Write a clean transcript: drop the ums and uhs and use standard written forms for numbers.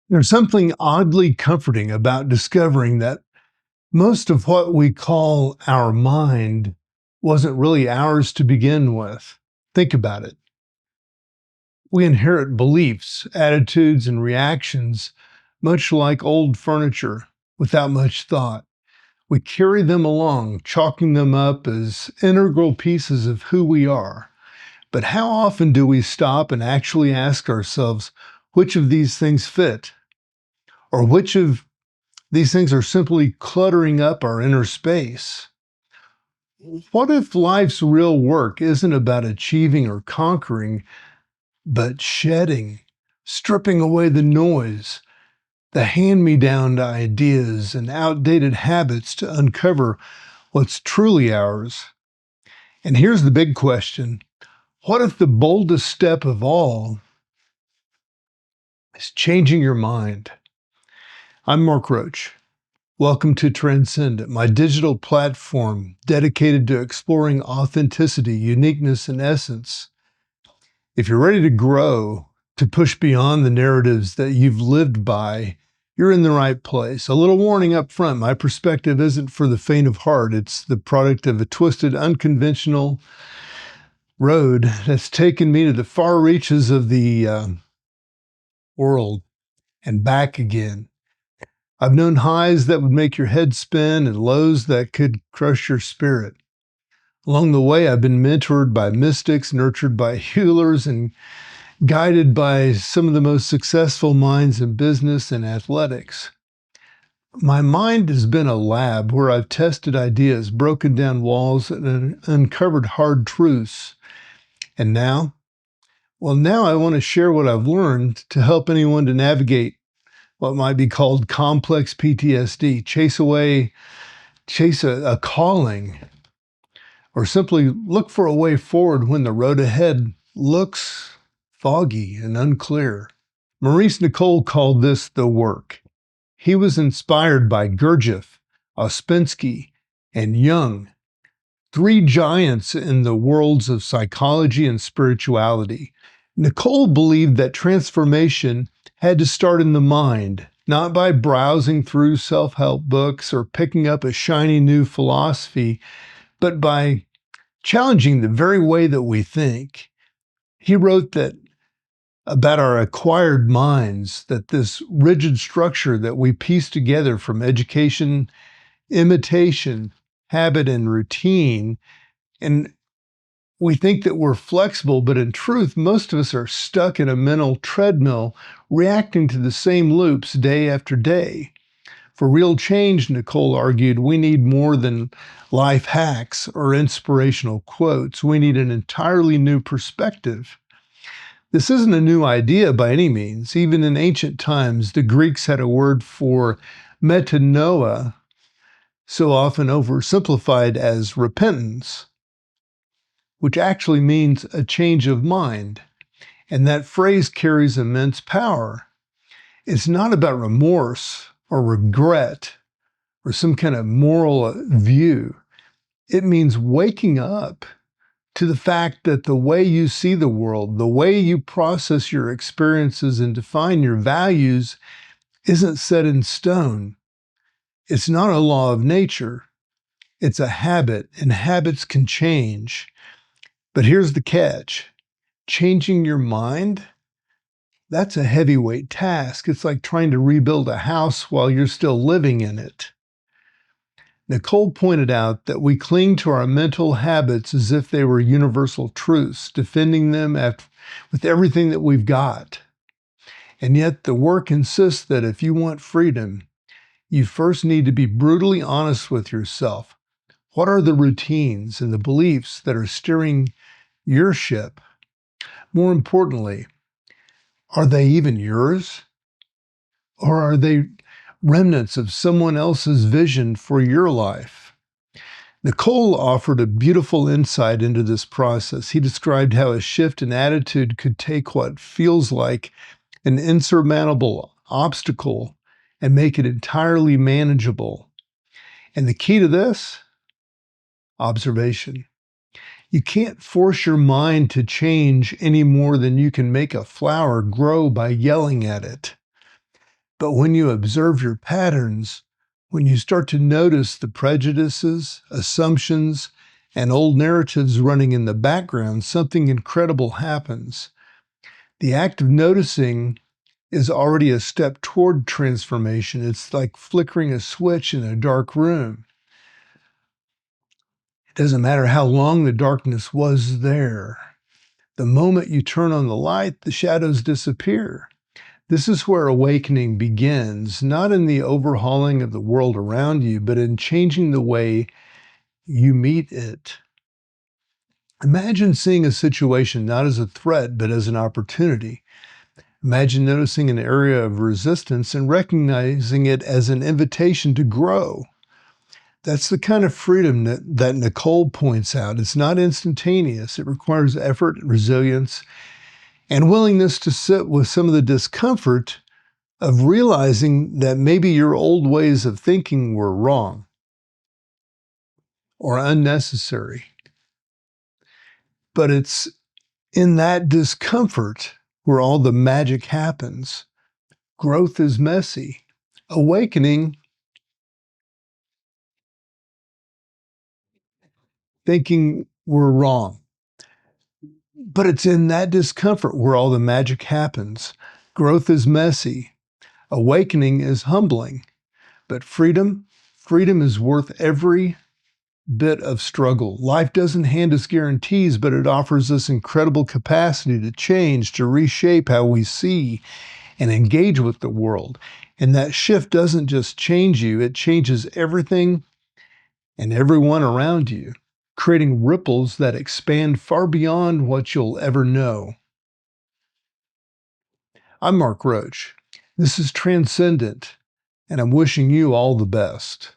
There's something oddly comforting about discovering that most of what we call our mind wasn't really ours to begin with. Think about it. We inherit beliefs, attitudes, and reactions, much like old furniture, without much thought. We carry them along, chalking them up as integral pieces of who we are. But how often do we stop and actually ask ourselves which of these things fit? Or which of these things are simply cluttering up our inner space? What if life's real work isn't about achieving or conquering, but shedding, stripping away the noise, the hand-me-down ideas and outdated habits to uncover what's truly ours? And here's the big question. What if the boldest step of all is changing your mind? I'm Mark Roach. Welcome to Transcendent, my digital platform dedicated to exploring authenticity, uniqueness, and essence. If you're ready to grow, to push beyond the narratives that you've lived by, you're in the right place. A little warning up front, my perspective isn't for the faint of heart. It's the product of a twisted, unconventional road that's taken me to the far reaches of the world and back again. I've known highs that would make your head spin and lows that could crush your spirit. Along the way, I've been mentored by mystics, nurtured by healers, and guided by some of the most successful minds in business and athletics. My mind has been a lab where I've tested ideas, broken down walls, and uncovered hard truths. And now? Well, now I want to share what I've learned to help anyone to navigate what might be called complex PTSD, chase a calling, or simply look for a way forward when the road ahead looks foggy and unclear. Maurice Nicoll called this the work. He was inspired by Gurdjieff, Ouspensky, and Jung, three giants in the worlds of psychology and spirituality. Nicoll believed that transformation had to start in the mind, not by browsing through self-help books or picking up a shiny new philosophy, but by challenging the very way that we think. He wrote that about our acquired minds, that this rigid structure that we piece together from education, imitation, habit, and routine, and we think that we're flexible, but in truth, most of us are stuck in a mental treadmill, reacting to the same loops day after day. For real change, Nicoll argued, we need more than life hacks or inspirational quotes. We need an entirely new perspective. This isn't a new idea by any means. Even in ancient times, the Greeks had a word for metanoia, so often oversimplified as repentance, which actually means a change of mind. And that phrase carries immense power. It's not about remorse or regret or some kind of moral view. It means waking up to the fact that the way you see the world, the way you process your experiences and define your values isn't set in stone. It's not a law of nature. It's a habit, and habits can change. But here's the catch. Changing your mind, that's a heavyweight task. It's like trying to rebuild a house while you're still living in it. Nicoll pointed out that we cling to our mental habits as if they were universal truths, defending them with everything that we've got. And yet the work insists that if you want freedom, you first need to be brutally honest with yourself. What are the routines and the beliefs that are steering your ship? More importantly, are they even yours? Or are they remnants of someone else's vision for your life? Nicoll offered a beautiful insight into this process. He described how a shift in attitude could take what feels like an insurmountable obstacle and make it entirely manageable. And the key to this? Observation. You can't force your mind to change any more than you can make a flower grow by yelling at it. But when you observe your patterns, when you start to notice the prejudices, assumptions, and old narratives running in the background, something incredible happens. The act of noticing is already a step toward transformation. It's like flickering a switch in a dark room. It doesn't matter how long the darkness was there. The moment you turn on the light, the shadows disappear. This is where awakening begins, not in the overhauling of the world around you, but in changing the way you meet it. Imagine seeing a situation not as a threat, but as an opportunity. Imagine noticing an area of resistance and recognizing it as an invitation to grow. That's the kind of freedom that Nicole points out. It's not instantaneous. It requires effort, resilience, and willingness to sit with some of the discomfort of realizing that maybe your old ways of thinking were wrong or unnecessary. But it's in that discomfort where all the magic happens. Growth is messy. Awakening, thinking we're wrong. But it's in that discomfort where all the magic happens. Growth is messy. Awakening is humbling. But freedom is worth every bit of struggle. Life doesn't hand us guarantees, but it offers us incredible capacity to change, to reshape how we see and engage with the world. And that shift doesn't just change you, it changes everything and everyone around you, creating ripples that expand far beyond what you'll ever know. I'm Mark Roach. This is Transcendent, and I'm wishing you all the best.